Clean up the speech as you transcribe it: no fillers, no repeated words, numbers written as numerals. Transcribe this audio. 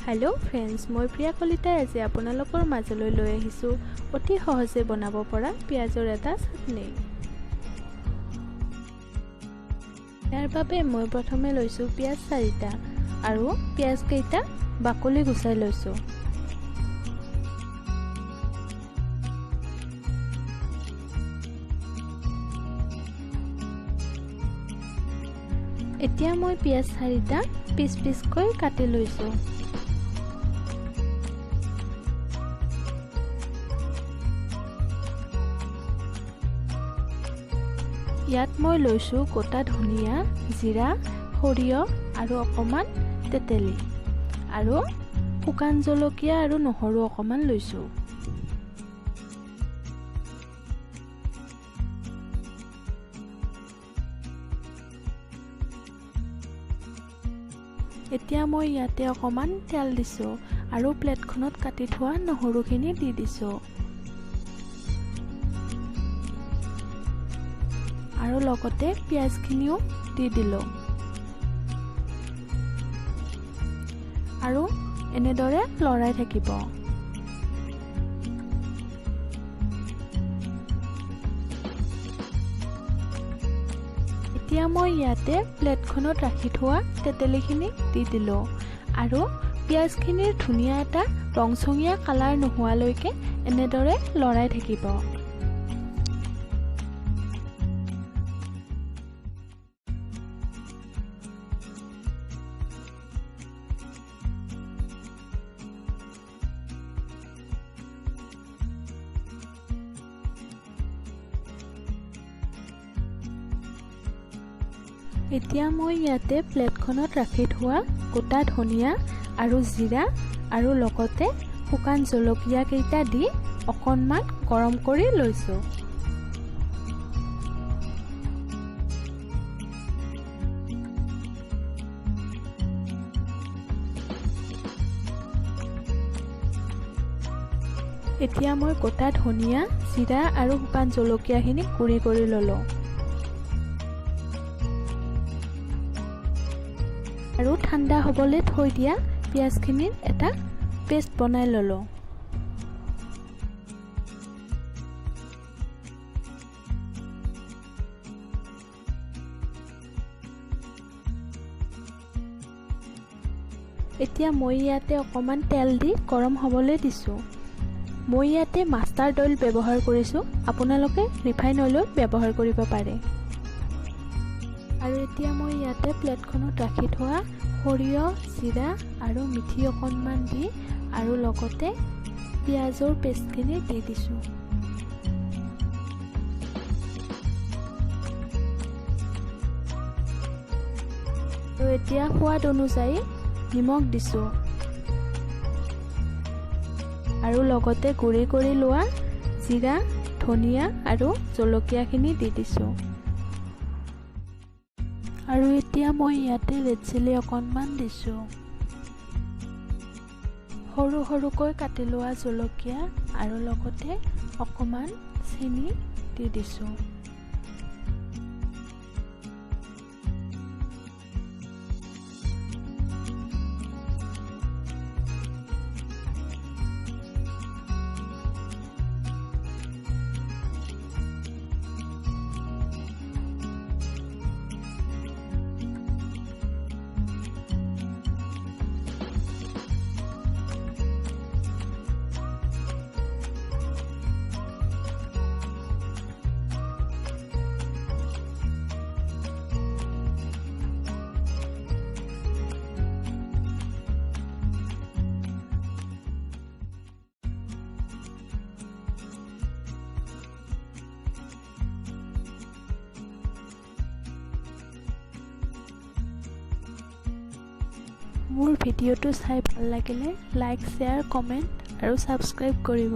Hello friends, मैं प्रिया कलिताई आज आपनालोকৰ মাজলৈ লৈ আহিছো অতি সহজে বনাব পৰা পিয়াজৰ এটা চাটনি। ইয়াৰ বাবে মই প্ৰথমে লৈছো পিয়াজ 4টা আৰু পিয়াজ কেইটা বাকলি গুচাই লৈছো। এতিয়া মই পিয়াজ 4টা পিচ পিচকৈ কাটি লৈছো। ইয়াত মই লৈছো গোটা ধনিয়া, জিৰা, সৰিয়হ আৰু অকমান তেতেলী আৰু শুকান জলকীয়া আৰু নহৰু অকমান লৈছো। এতিয়া মই ইয়াতে অকমান তেল দিছো আৰু প্লেটখনত কাটি থোৱা নহৰুখিনি দি দিছো আৰু লগতে পিয়াজখিনিও দি দিলো আৰু এনেদৰে লৰাই থাকিব। এতিয়া মই ইয়াতে প্লেটখনত ৰাখি থোৱা তেতেলীখিনি দি দিলো আৰু পিয়াজখিনিৰ ধুনীয়া এটা ৰংচঙীয়া কালাৰ নোহোৱালৈকে এনেদৰে লৰাই থাকিব। এতিয়া মই ইয়াতে প্লেটখনত ৰাখি থোৱা গোটা ধনিয়া আৰু জিৰা আৰু লগতে শুকান জলকীয়া কেইটা দি অকণমান গৰম কৰি লৈছো। এতিয়া মই গোটা ধনিয়া, জিৰা আৰু শুকান জলকীয়াখিনি গুড়ি কৰি ললো আৰু ঠাণ্ডা হ'বলৈ থৈ দিয়া পিয়াজখিনিৰ এটা পেষ্ট বনাই ললো। এতিয়া মই ইয়াতে অকমান তেল দি গৰম হ'বলৈ দিছো। মই ইয়াতে মাষ্টাৰ্ড অইল ব্যৱহাৰ কৰিছো, আপোনালোকে ৰিফাইন অইলো ব্যৱহাৰ কৰিব পাৰে। আৰু এতিয়া মই ইয়াতে প্লেটখনত ৰাখি থোৱা সৰিয়হ, জিৰা আৰু মিঠি অকণমান দি আৰু লগতে পিয়াজৰ পেষ্টখিনি দি দিছোঁ। আৰু এতিয়া সোৱাদ অনুযায়ী নিমখ দিছোঁ আৰু লগতে গুড়ি কৰি লোৱা জিৰা, ধনিয়া আৰু জলকীয়াখিনি দি দিছোঁ। আৰু এতিয়া মই ইয়াতে ৰেড চিলি অকণমান দিছোঁ। সৰু সৰুকৈ কাটি লোৱা জলকীয়া আৰু লগতে অকণমান চেনি দি দিছোঁ। মোৰ ভিডিঅ'টো চাই ভাল লাগিলে লাইক, শ্বেয়াৰ, কমেণ্ট আৰু ছাবস্ক্ৰাইব কৰিব।